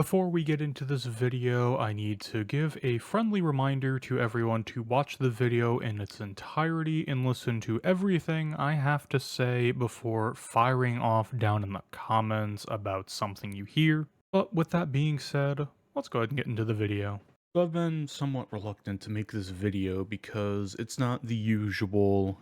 Before we get into this video, I need to give a friendly reminder to everyone to watch the video in its entirety and listen to everything I have to say before firing off down in the comments about something you hear. But with that being said, let's go ahead and get into the video. So I've been somewhat reluctant to make this video because it's not the usual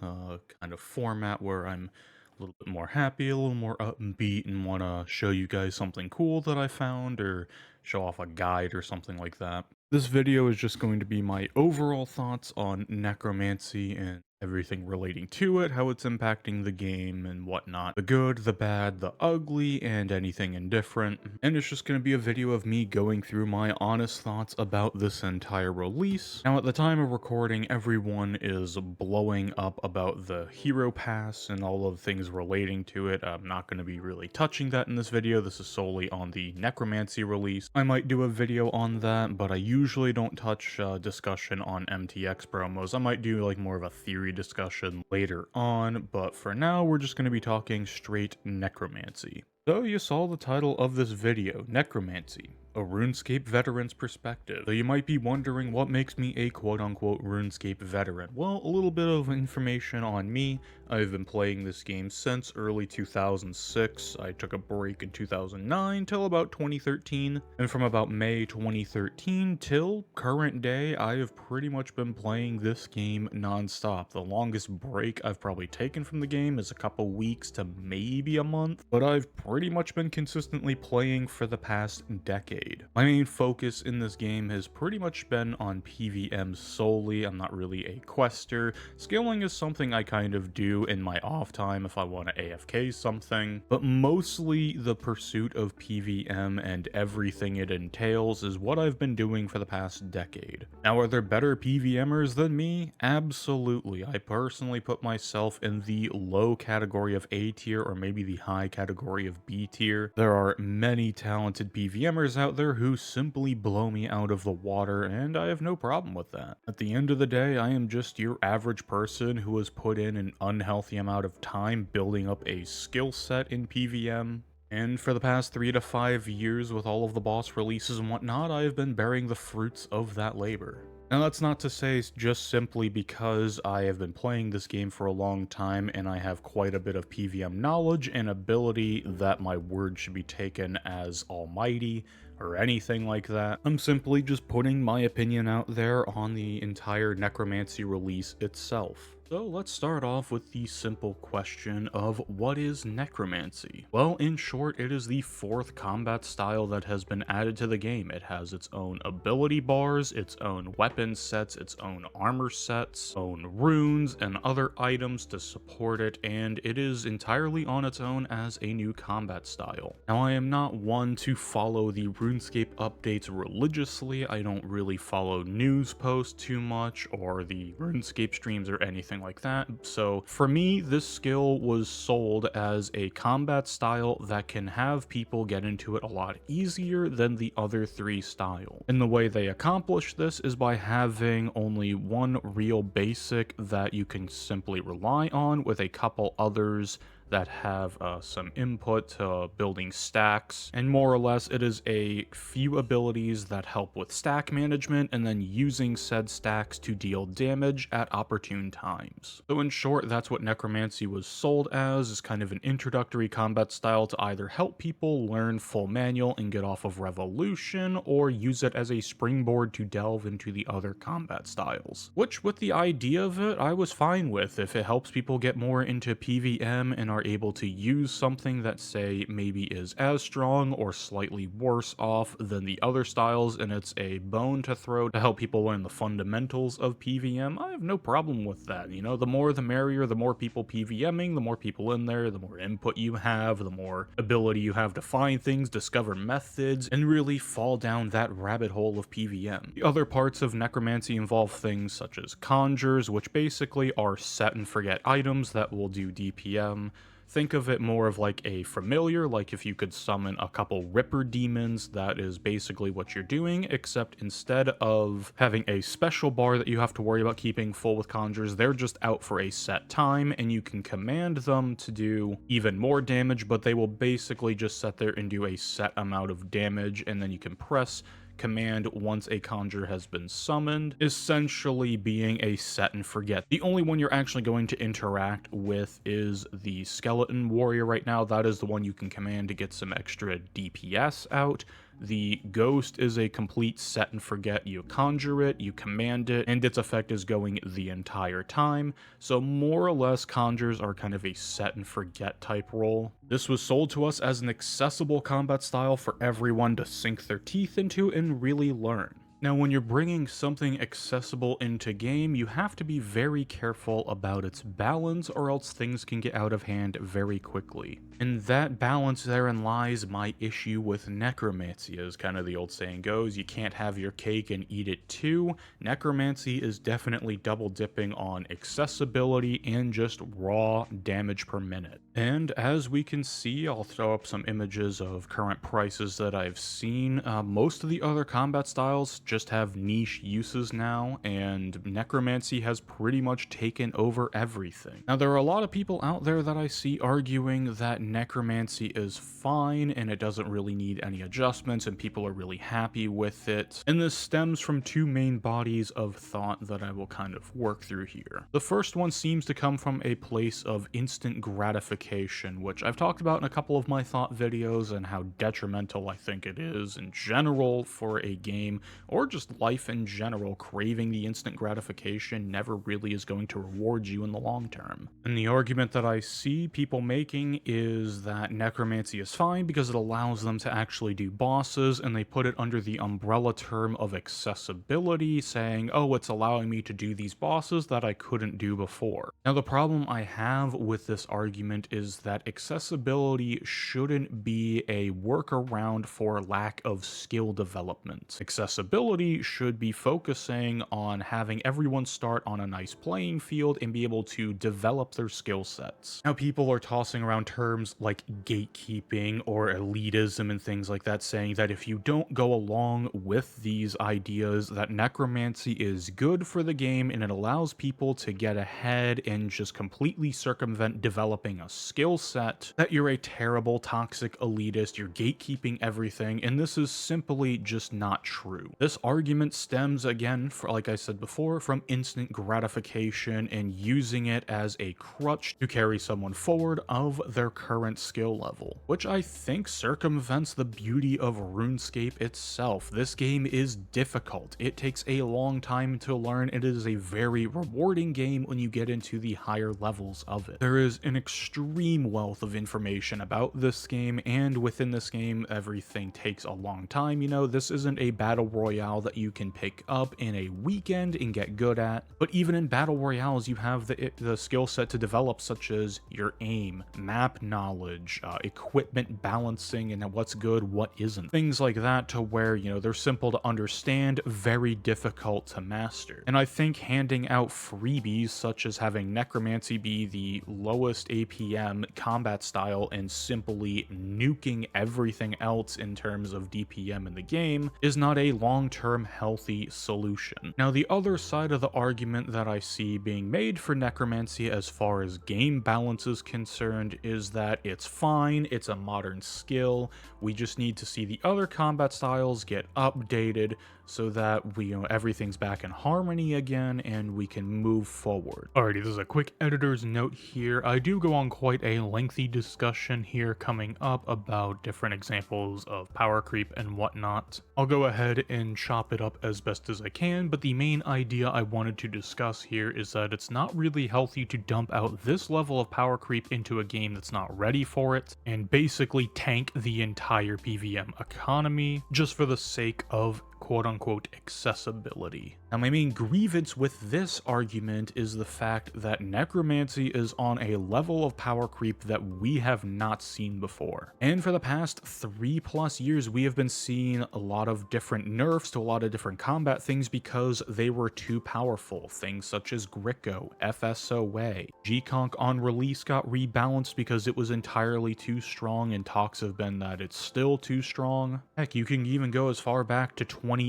kind of format where I'm a little bit more happy, a little more upbeat, and want to show you guys something cool that I found or show off a guide or something like that. This video is just going to be my overall thoughts on necromancy and everything relating to it, how it's impacting the game and whatnot. The good, the bad, the ugly, and anything indifferent. And it's just going to be a video of me going through my honest thoughts about this entire release. Now, at the time of recording, everyone is blowing up about the hero pass and all of the things relating to it. I'm not going to be really touching that in this video. This is solely on the necromancy release. I might do a video on that, but I usually don't touch discussion on MTX promos. I might do like more of a theory discussion later on, but for now we're just going to be talking straight necromancy. So you saw the title of this video, Necromancy, a RuneScape veteran's perspective. So you might be wondering what makes me a quote-unquote RuneScape veteran. Well, a little bit of information on me. I've been playing this game since early 2006. I took a break in 2009 till about 2013, and from about May 2013 till current day, I have pretty much been playing this game non-stop. The longest break I've probably taken from the game is a couple weeks to maybe a month, but I've pretty much been consistently playing for the past decade. My main focus in this game has pretty much been on PvM solely. I'm not really a quester. Skilling is something I kind of do in my off time if I want to AFK something, but mostly the pursuit of PvM and everything it entails is what I've been doing for the past decade. Now, are there better PvMers than me? Absolutely. I personally put myself in the low category of A tier or maybe the high category of B tier. There are many talented PvMers out there who simply blow me out of the water, and I have no problem with that. At the end of the day, I am just your average person who has put in an unhealthy amount of time building up a skill set in PvM. And for the past 3 to 5 years with all of the boss releases and whatnot, I have been bearing the fruits of that labor. Now, that's not to say just simply because I have been playing this game for a long time and I have quite a bit of PvM knowledge and ability that my word should be taken as almighty or anything like that. I'm simply just putting my opinion out there on the entire necromancy release itself. So let's start off with the simple question of what is necromancy? Well, in short, it is the 4th combat style that has been added to the game. It has its own ability bars, its own weapon sets, its own armor sets, own runes, and other items to support it, and it is entirely on its own as a new combat style. Now, I am not one to follow the RuneScape updates religiously. I don't really follow news posts too much or the RuneScape streams or anything like that. So for me, this skill was sold as a combat style that can have people get into it a lot easier than the other 3 styles. And the way they accomplish this is by having only one real basic that you can simply rely on with a couple others that have some input to building stacks, and more or less it is a few abilities that help with stack management and then using said stacks to deal damage at opportune times. So in short, that's what necromancy was sold as, is kind of an introductory combat style to either help people learn full manual and get off of revolution, or use it as a springboard to delve into the other combat styles. Which, with the idea of it, I was fine with. If it helps people get more into PvM and are able to use something that, say, maybe is as strong or slightly worse off than the other styles, and it's a bone to throw to help people learn the fundamentals of PvM, I have no problem with that. You know, the more the merrier, the more people PvMing, the more people in there, the more input you have, the more ability you have to find things, discover methods, and really fall down that rabbit hole of PvM. The other parts of necromancy involve things such as conjures, which basically are set and forget items that will do DPM. Think of it more of like a familiar, like if you could summon a couple Ripper demons, that is basically what you're doing, except instead of having a special bar that you have to worry about keeping full with conjures, they're just out for a set time, and you can command them to do even more damage, but they will basically just sit there and do a set amount of damage, and then you can press command once a conjure has been summoned, essentially being a set and forget. The only one you're actually going to interact with is the skeleton warrior right now. That is the one you can command to get some extra DPS out. The ghost is a complete set and forget. You conjure it, you command it, and its effect is going the entire time. So more or less, conjures are kind of a set and forget type role. This was sold to us as an accessible combat style for everyone to sink their teeth into and really learn. Now, when you're bringing something accessible into game, you have to be very careful about its balance, or else things can get out of hand very quickly. And that balance, therein lies my issue with Necromancy. As kind of the old saying goes, you can't have your cake and eat it too. Necromancy is definitely double dipping on accessibility and just raw damage per minute. And as we can see, I'll throw up some images of current prices that I've seen. Most of the other combat styles just have niche uses now, and Necromancy has pretty much taken over everything. Now, there are a lot of people out there that I see arguing that Necromancy is fine and it doesn't really need any adjustments, and people are really happy with it. And this stems from two main bodies of thought that I will kind of work through here. The first one seems to come from a place of instant gratification, which I've talked about in a couple of my thought videos, and how detrimental I think it is in general for a game, or just life in general. Craving the instant gratification never really is going to reward you in the long term. And the argument that I see people making is that Necromancy is fine because it allows them to actually do bosses, and they put it under the umbrella term of accessibility, saying, oh, it's allowing me to do these bosses that I couldn't do before. Now, the problem I have with this argument is that accessibility shouldn't be a workaround for lack of skill development. Accessibility should be focusing on having everyone start on a nice playing field and be able to develop their skill sets. Now, people are tossing around terms like gatekeeping or elitism and things like that, saying that if you don't go along with these ideas, that Necromancy is good for the game and it allows people to get ahead and just completely circumvent developing a skill set, that you're a terrible, toxic elitist, you're gatekeeping everything, and this is simply just not true. This argument stems, again, like I said before, from instant gratification and using it as a crutch to carry someone forward of their current skill level, which I think circumvents the beauty of RuneScape itself. This game is difficult. It takes a long time to learn. It is a very rewarding game when you get into the higher levels of it. There is an extreme wealth of information about this game, and within this game, everything takes a long time. You know, this isn't a battle royale that you can pick up in a weekend and get good at, but even in battle royales, you have the skill set to develop, such as your aim, map knowledge, equipment balancing, and what's good, what isn't. Things like that, to where, you know, they're simple to understand, very difficult to master. And I think handing out freebies, such as having Necromancy be the lowest APM combat style and simply nuking everything else in terms of DPM in the game, is not a long-term healthy solution. Now, the other side of the argument that I see being made for Necromancy as far as game balance is concerned is that it's fine, it's a modern skill, we just need to see the other combat styles get updated so that we, everything's back in harmony again and we can move forward. Alrighty, this is a quick editor's note here. I do go on quite a lengthy discussion here coming up about different examples of power creep and whatnot. I'll go ahead and chop it up as best as I can, but the main idea I wanted to discuss here is that it's not really healthy to dump out this level of power creep into a game that's not ready for it, and basically tank the entire PvM economy just for the sake of quote-unquote accessibility. Now, my main grievance with this argument is the fact that Necromancy is on a level of power creep that we have not seen before. And for the past 3+ years, we have been seeing a lot of different nerfs to a lot of different combat things because they were too powerful. Things such as Gricko, FSOA, G-Conk on release got rebalanced because it was entirely too strong, and talks have been that it's still too strong. Heck, you can even go as far back to 2018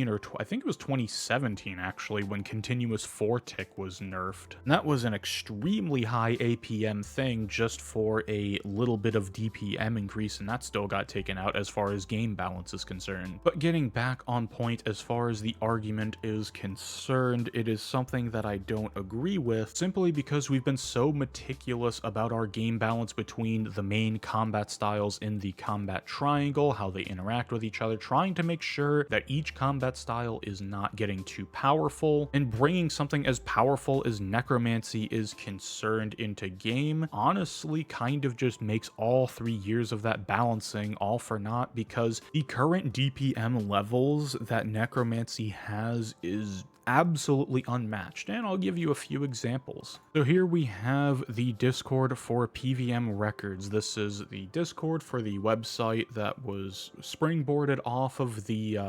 or I think it was 2017 actually, when continuous 4-tick was nerfed. And that was an extremely high APM thing just for a little bit of DPM increase, and that still got taken out as far as game balance is concerned. But getting back on point as far as the argument is concerned, it is something that I don't agree with, simply because we've been so meticulous about our game balance between the main combat styles in the combat triangle, how they interact with each other, trying to make sure that each combat style is not getting too powerful, and bringing something as powerful as Necromancy is concerned into game honestly kind of just makes all 3 years of that balancing all for naught, because the current DPM levels that Necromancy has is absolutely unmatched, and I'll give you a few examples. So here we have the Discord for PVM Records. This is the Discord for the website that was springboarded off of the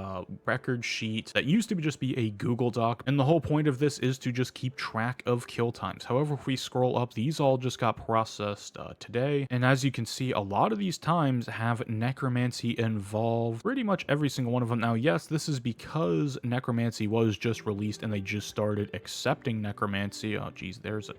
record sheet that used to just be a Google Doc, and the whole point of this is to just keep track of kill times. However, if we scroll up, these all just got processed today, and as you can see, a lot of these times have Necromancy involved, pretty much every single one of them. Now, yes, this is because Necromancy was just released and they just started accepting Necromancy. Oh geez, there's a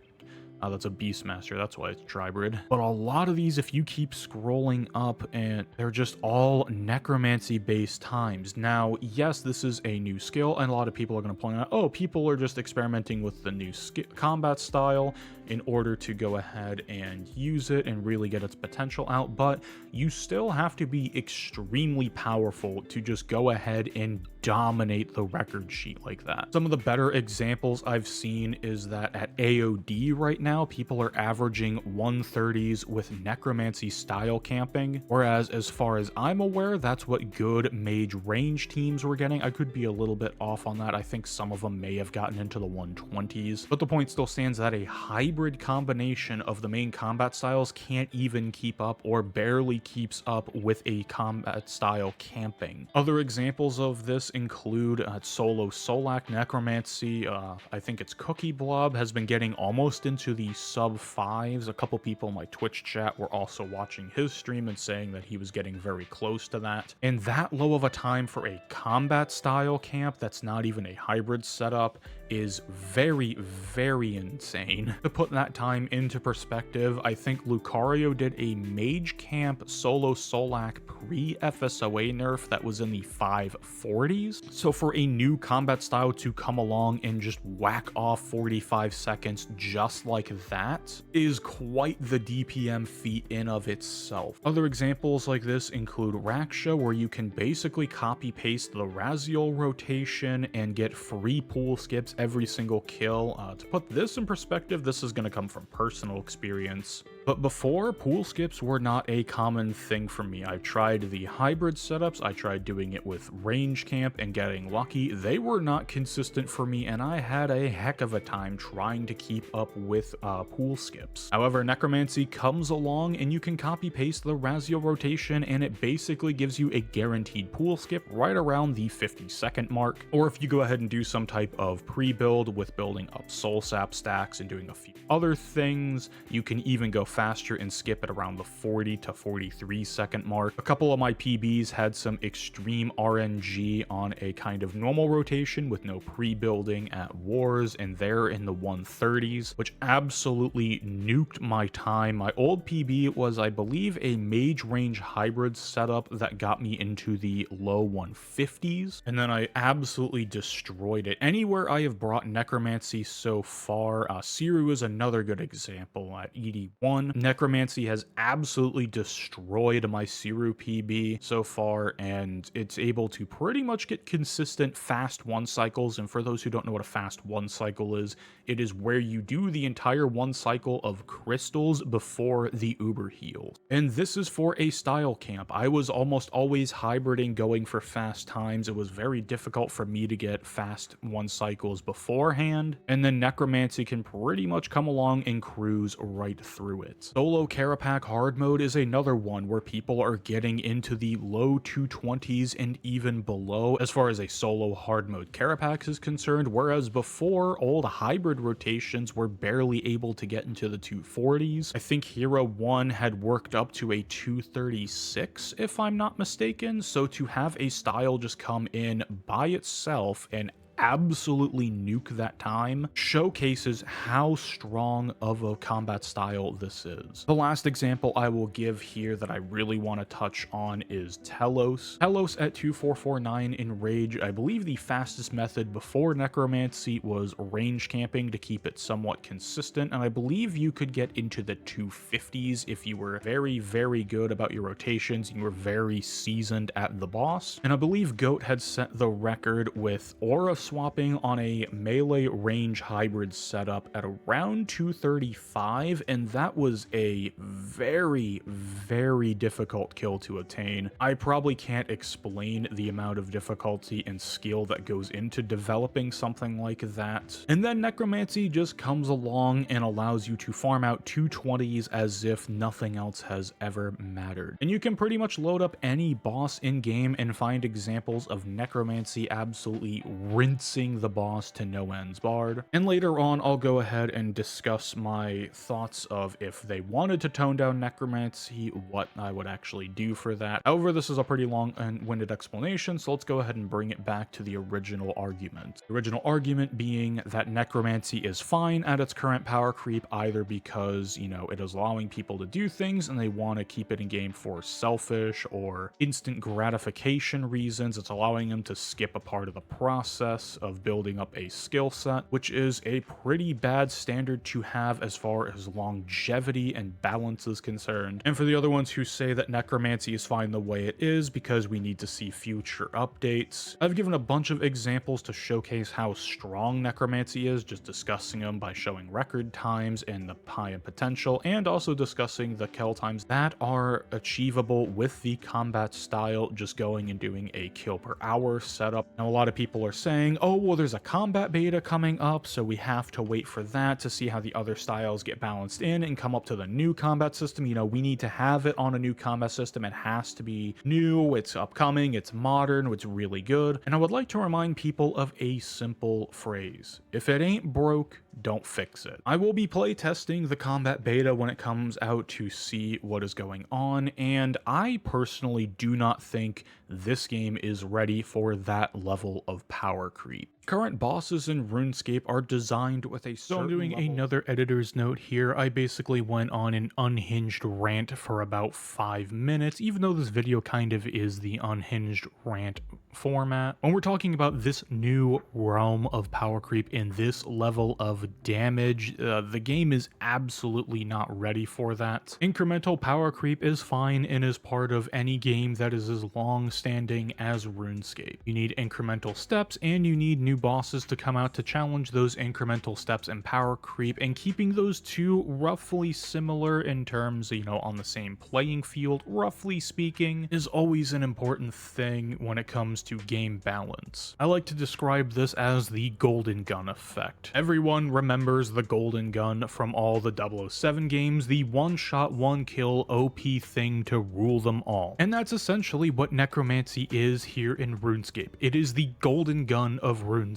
that's a Beastmaster, that's why it's Tribrid. But a lot of these, if you keep scrolling up, and they're just all Necromancy-based times. Now, yes, this is a new skill, and a lot of people are going to point out, oh, people are just experimenting with the new combat style in order to go ahead and use it and really get its potential out, but you still have to be extremely powerful to just go ahead and dominate the record sheet like that. Some of the better examples I've seen is that at AOD right now, people are averaging 130s with Necromancy style camping, whereas as far as I'm aware, that's what good mage range teams were getting. I could be a little bit off on that. I think some of them may have gotten into the 120s, but the point still stands that a hybrid combination of the main combat styles can't even keep up, or barely keeps up, with a combat style camping. Other examples of this include solo Solak Necromancy. I think it's Cookie Blob has been getting almost into the sub 5s. A couple people in my Twitch chat were also watching his stream and saying that he was getting very close to that. And that low of a time for a combat style camp that's not even a hybrid setup is very, very insane. To put that time into perspective, I think Lucario did a mage camp solo Solak pre-FSOA nerf that was in the 540s. So for a new combat style to come along and just whack off 45 seconds just like that is quite the DPM feat in of itself. Other examples like this include Raksha, where you can basically copy paste the Raziel rotation and get free pool skips every single kill. To put this in perspective, this is going to come from personal experience. But before, pool skips were not a common thing for me. I've tried the hybrid setups, I tried doing it with range camp and getting lucky. They were not consistent for me, and I had a heck of a time trying to keep up with pool skips. However, Necromancy comes along and you can copy paste the Raziel rotation, and it basically gives you a guaranteed pool skip right around the 50-second mark. Or if you go ahead and do some type of pre-build with building up soul sap stacks and doing a few other things, you can even go faster and skip at around the 40 to 43 second mark. A couple of my PBs had some extreme RNG on a kind of normal rotation with no pre-building at wars, and they're in the 130s, which absolutely nuked my time. My old PB was, I believe, a mage range hybrid setup that got me into the low 150s, and then I absolutely destroyed it. Anywhere I have brought Necromancy so far, Siru is another good example. At ED1, 1. Necromancy has absolutely destroyed my Siru PB so far, and it's able to pretty much get consistent fast 1 cycles. And for those who don't know what a fast 1 cycle is, it is where you do the entire 1 cycle of crystals before the Uber heal. And this is for a style camp. I was almost always hybriding, going for fast times. It was very difficult for me to get fast 1 cycles beforehand, and then Necromancy can pretty much come along and cruise right through it. Solo Carapac hard mode is another one where people are getting into the low 220s and even below as far as a solo hard mode Carapax is concerned, whereas before, old hybrid rotations were barely able to get into the 240s. I think Hero 1 had worked up to a 236 if I'm not mistaken, so to have a style just come in by itself and absolutely nuke that time showcases how strong of a combat style this is. The last example I will give here that I really want to touch on is Telos. Telos at 2449 in Rage. I believe the fastest method before Necromancy was range camping to keep it somewhat consistent, and I believe you could get into the 250s if you were very, very good about your rotations, you were very seasoned at the boss. And I believe Goat had set the record with aura swapping on a melee range hybrid setup at around 235, and that was a very, very difficult kill to attain. I probably can't explain the amount of difficulty and skill that goes into developing something like that. And then Necromancy just comes along and allows you to farm out 220s as if nothing else has ever mattered. And you can pretty much load up any boss in game and find examples of Necromancy absolutely rinsing the boss to no ends barred. And later on, I'll go ahead and discuss my thoughts of if they wanted to tone down Necromancy, what I would actually do for that. However, this is a pretty long and winded explanation, so let's go ahead and bring it back to the original argument. The original argument being that Necromancy is fine at its current power creep, either because, you know, it is allowing people to do things and they want to keep it in game for selfish or instant gratification reasons. It's allowing them to skip a part of the process of building up a skill set, which is a pretty bad standard to have as far as longevity and balance is concerned. And for the other ones who say that Necromancy is fine the way it is because we need to see future updates, I've given a bunch of examples to showcase how strong Necromancy is, just discussing them by showing record times and the high end potential, and also discussing the kill times that are achievable with the combat style, just going and doing a kill per hour setup. Now, a lot of people are saying, oh, well, there's a combat beta coming up, so we have to wait for that to see how the other styles get balanced in and come up to the new combat system. You know, we need to have it on a new combat system. It has to be new, it's upcoming, it's modern, it's really good. And I would like to remind people of a simple phrase: if it ain't broke, don't fix it. I will be playtesting the combat beta when it comes out to see what is going on, and I personally do not think this game is ready for that level of power creep. Current bosses in RuneScape are designed with a certain So I'm doing level. another editor's note here. I basically went on an unhinged rant for about 5 minutes, even though this video kind of is the unhinged rant format. When we're talking about this new realm of power creep in this level of damage, the game is absolutely not ready for that. Incremental power creep is fine and is part of any game that is as long-standing as RuneScape. You need incremental steps and you need new bosses to come out to challenge those incremental steps and power creep, and keeping those two roughly similar in terms, you know, on the same playing field, roughly speaking, is always an important thing when it comes to game balance. I like to describe this as the golden gun effect. Everyone remembers the golden gun from all the 007 games, the one-shot, one-kill OP thing to rule them all. And that's essentially what Necromancy is here in RuneScape. It is the golden gun of RuneScape.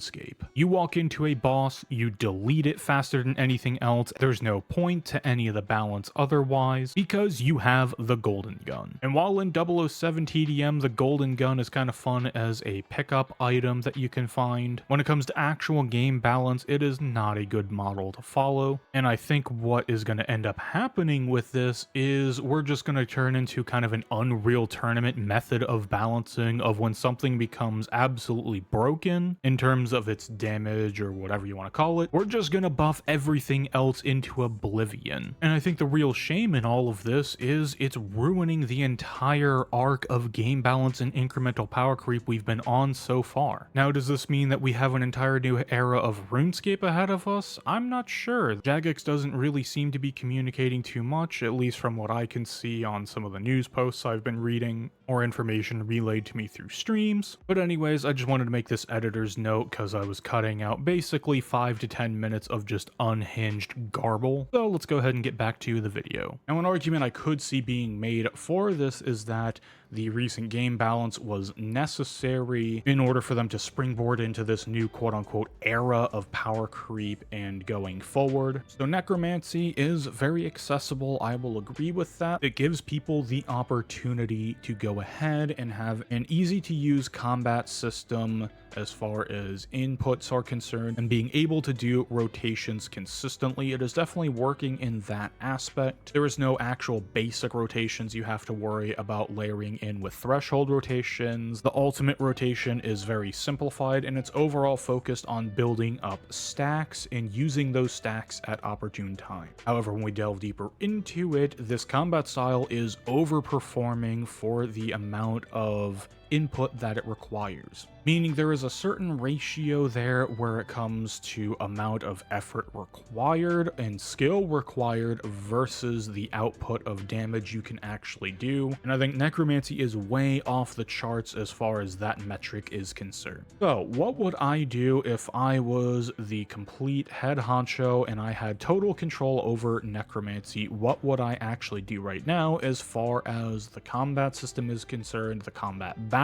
You walk into a boss, you delete it faster than anything else. There's no point to any of the balance otherwise because you have the golden gun. And while in 007 TDM, the golden gun is kind of fun as a pickup item that you can find, when it comes to actual game balance, it is not a good model to follow. And I think what is going to end up happening with this is we're just going to turn into kind of an Unreal Tournament method of balancing, of when something becomes absolutely broken in terms terms of its damage or whatever you want to call it. We're just gonna buff everything else into oblivion. And I think the real shame in all of this is it's ruining the entire arc of game balance and incremental power creep we've been on so far. Now, does this mean that we have an entire new era of RuneScape ahead of us? I'm not sure. Jagex doesn't really seem to be communicating too much, at least from what I can see on some of the news posts I've been reading or information relayed to me through streams. But anyways, I just wanted to make this editor's note because I was cutting out basically 5 to 10 minutes of just unhinged garble. So let's go ahead and get back to the video. Now, an argument I could see being made for this is that the recent game balance was necessary in order for them to springboard into this new quote-unquote era of power creep and going forward. So Necromancy is very accessible, I will agree with that. It gives people the opportunity to go ahead and have an easy-to-use combat system as far as inputs are concerned, and being able to do rotations consistently. It is definitely working in that aspect. There is no actual basic rotations you have to worry about layering in with threshold rotations. The ultimate rotation is very simplified, and it's overall focused on building up stacks and using those stacks at opportune time. However, when we delve deeper into it, this combat style is overperforming for the amount of input that it requires, meaning there is a certain ratio there where it comes to amount of effort required and skill required versus the output of damage you can actually do, and I think Necromancy is way off the charts as far as that metric is concerned. So what would I do if I was the complete head honcho and I had total control over Necromancy? What would I actually do right now as far as the combat system is concerned, the combat balance?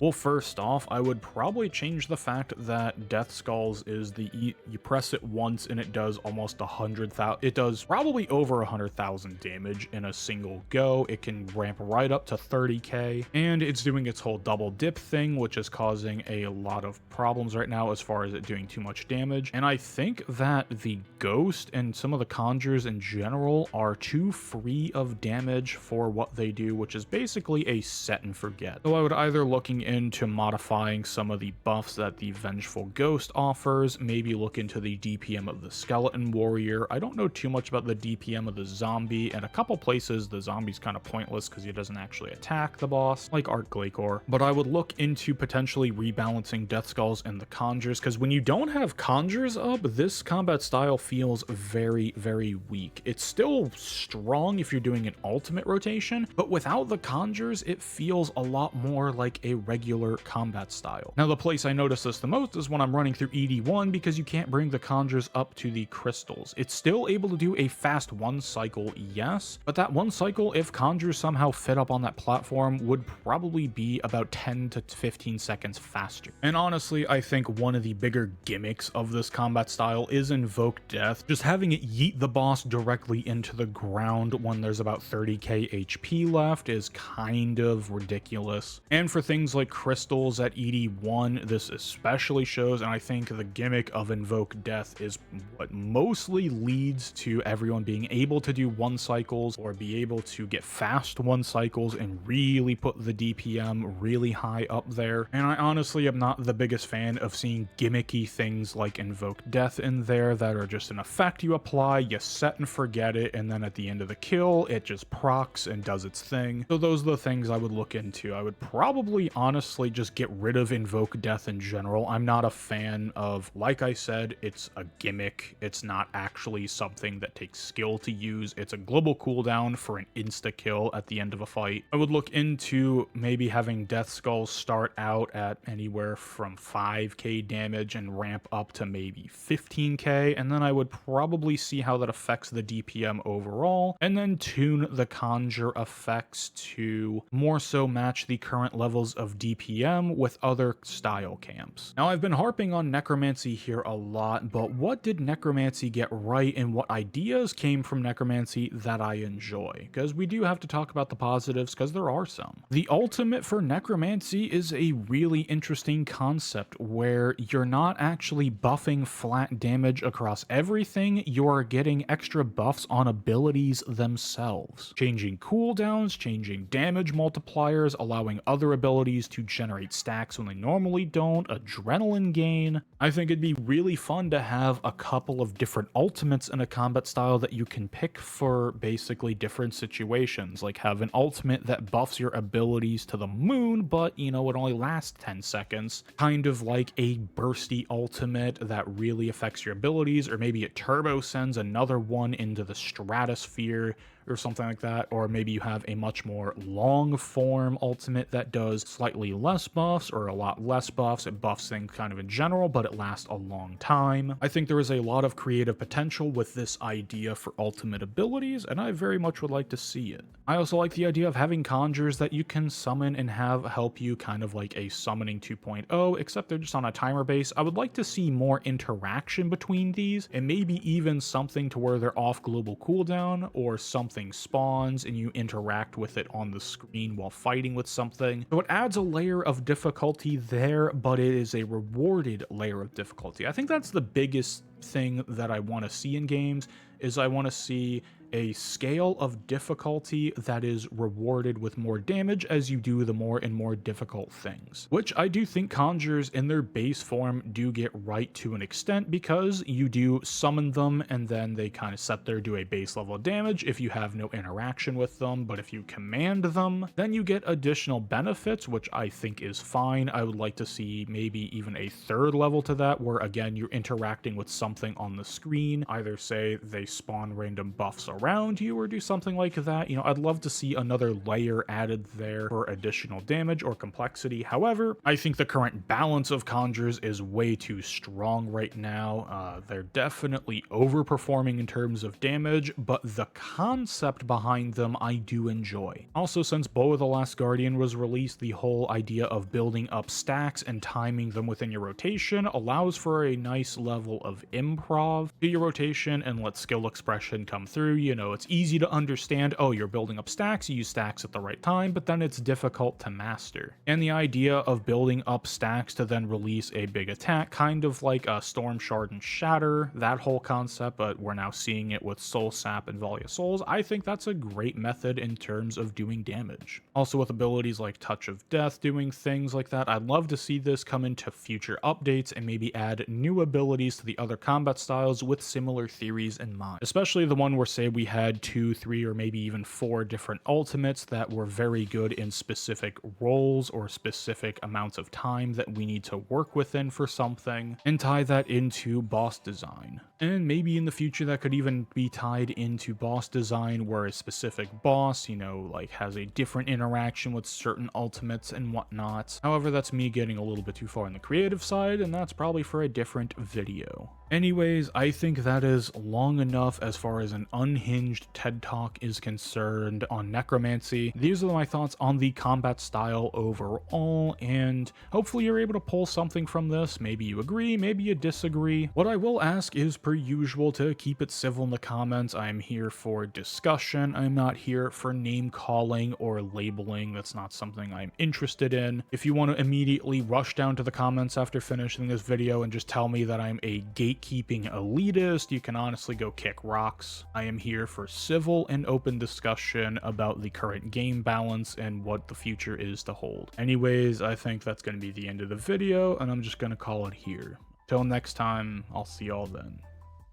Well, first off, I would probably change the fact that Death Skulls is you press it once and it does almost 100,000. It does probably over 100,000 damage in a single go. It can ramp right up to 30k, and it's doing its whole double dip thing, which is causing a lot of problems right now as far as it doing too much damage. And I think that the Ghost and some of the Conjures in general are too free of damage for what they do, which is basically a set and forget. So I would either looking into modifying some of the buffs that the Vengeful Ghost offers, maybe look into the DPM of the Skeleton Warrior. I don't know too much about the DPM of the Zombie, and a couple places the Zombie's kind of pointless because he doesn't actually attack the boss, like Art Glacor. But I would look into potentially rebalancing Death Skulls and the Conjures, because when you don't have Conjures up, this combat style feels very, very weak. It's still strong if you're doing an ultimate rotation, but without the Conjures, it feels a lot more like a regular combat style. Now, the place I notice this the most is when I'm running through ED1, because you can't bring the Conjures up to the crystals. It's still able to do a fast one cycle, yes, but that one cycle, if Conjures somehow fit up on that platform, would probably be about 10 to 15 seconds faster. And honestly, I think one of the bigger gimmicks of this combat style is Invoke Death. Just having it yeet the boss directly into the ground when there's about 30k HP left is kind of ridiculous. And for things like crystals at ED1, this especially shows, and I think the gimmick of Invoke Death is what mostly leads to everyone being able to do one cycles or be able to get fast one cycles and really put the DPM really high up there. And I honestly am not the biggest fan of seeing gimmicky things like Invoke Death in there that are just an effect you apply, you set and forget it, and then at the end of the kill, it just procs and does its thing. So those are the things I would look into. I would probably honestly just get rid of Invoke Death in general. I'm not a fan of, like I said, it's a gimmick. It's not actually something that takes skill to use. It's a global cooldown for an insta kill at the end of a fight. I would look into maybe having Death Skulls start out at anywhere from 5k damage and ramp up to maybe 15k, and then I would probably see how that affects the DPM overall, and then tune the Conjure effects to more so match the current levels of DPM with other style camps. Now, I've been harping on Necromancy here a lot, but what did Necromancy get right, and what ideas came from Necromancy that I enjoy? Because we do have to talk about the positives, because there are some. The ultimate for Necromancy is a really interesting concept where you're not actually buffing flat damage across everything, you're getting extra buffs on abilities themselves. Changing cooldowns, changing damage multipliers, allowing other other abilities to generate stacks when they normally don't, adrenaline gain. I think it'd be really fun to have a couple of different ultimates in a combat style that you can pick for basically different situations, like have an ultimate that buffs your abilities to the moon, but it only lasts 10 seconds, kind of like a bursty ultimate that really affects your abilities, or maybe it turbo sends another one into the stratosphere or something like that, or maybe you have a much more long form ultimate that does slightly less buffs or a lot less buffs. It buffs things kind of in general, but it lasts a long time. I think there is a lot of creative potential with this idea for ultimate abilities, and I very much would like to see it. I also like the idea of having conjures that you can summon and have help you, kind of like a summoning 2.0, except they're just on a timer base. I would like to see more interaction between these, and maybe even something to where they're off global cooldown, or something spawns and you interact with it on the screen while fighting with something. So it adds a layer of difficulty there, but it is a rewarded layer of difficulty. I think that's the biggest thing that I want to see in games, is I want to see a scale of difficulty that is rewarded with more damage as you do the more and more difficult things, which I do think conjures in their base form do get right to an extent, because you do summon them and then they kind of sit there, do a base level of damage if you have no interaction with them. But if you command them, then you get additional benefits, which I think is fine. I would like to see maybe even a third level to that, where again you're interacting with something on the screen, either say they spawn random buffs around you or do something like that. I'd love to see another layer added there for additional damage or complexity. However, I think the current balance of conjures is way too strong right now. They're definitely overperforming in terms of damage, but the concept behind them I do enjoy. Also, since Bow of the Last Guardian was released, the whole idea of building up stacks and timing them within your rotation allows for a nice level of improv to your rotation and let skill expression come through. It's easy to understand, oh, you're building up stacks, you use stacks at the right time, but then it's difficult to master. And the idea of building up stacks to then release a big attack, kind of like a Storm Shard and Shatter, that whole concept, but we're now seeing it with Soul Sap and Volley of Souls, I think that's a great method in terms of doing damage. Also, with abilities like Touch of Death doing things like that, I'd love to see this come into future updates and maybe add new abilities to the other combat styles with similar theories in mind, especially the one where, say, we had 2, 3, or maybe even 4 different ultimates that were very good in specific roles or specific amounts of time that we need to work within for something, and tie that into boss design. And maybe in the future that could even be tied into boss design, where a specific boss, like has a different interaction with certain ultimates and whatnot. However, that's me getting a little bit too far on the creative side, and that's probably for a different video. Anyways, I think that is long enough as far as an unhinged TED Talk is concerned on Necromancy. These are my thoughts on the combat style overall, and hopefully you're able to pull something from this. Maybe you agree, maybe you disagree. What I will ask is, per usual, to keep it civil in the comments. I'm here for discussion. I'm not here for name calling or labeling. That's not something I'm interested in. If you want to immediately rush down to the comments after finishing this video and just tell me that I'm a gatekeeping elitist, you can honestly go kick rocks. I am here for civil and open discussion about the current game balance and what the future is to hold. Anyways, I think that's going to be the end of the video, and I'm just going to call it here. Till next time, I'll see y'all then.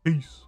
Peace.